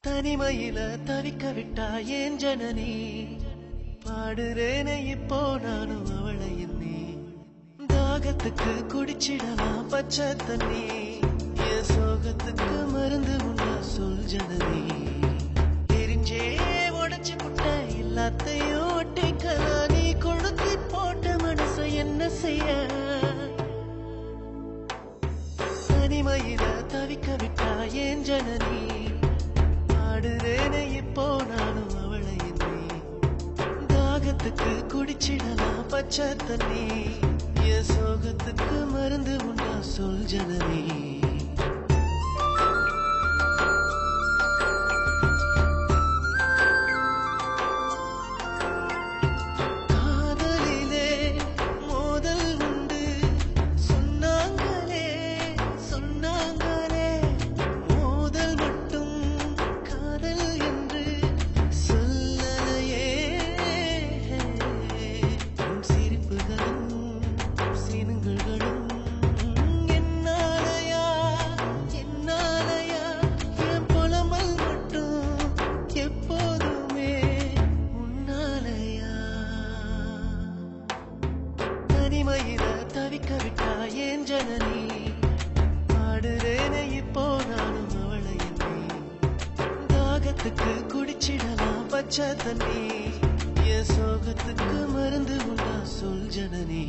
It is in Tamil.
தனிமையில தவிக்க விட்டா ஏன் ஜனனி பாடுறேனே இப்போ நானும் அவளை எண்ணி தாகத்துக்கு குடிச்சிடலாம் பச்சை தண்ணி என் சோகத்துக்கு மருந்து உண்டா சொல் ஜனனி தெரிஞ்சே உடைச்சு புட்ட எல்லாத்தையும் ஒட்டிக்கலாம் நீ கொளுத்தி போட்ட மனசை என்ன செய்ய தனிமையில தவிக்க விட்டா ஏன் ஜனனி பாடுறேனே இப்போ நானும் அவளை எண்ணி தாகத்துக்கு குடிச்சிடலாம் பச்சை தண்ணி என் சோகத்துக்கு மருந்து உண்டா சொல் ஜனனி தவிக்க விட்டா ஏன் ஜனனி பாடுறேனே இப்போ நானும் அவளை எண்ணி தாகத்துக்கு குடிச்சிடலாம் பச்சை தண்ணி என் சோகத்துக்கு மருந்து உண்டா சொல் ஜனனி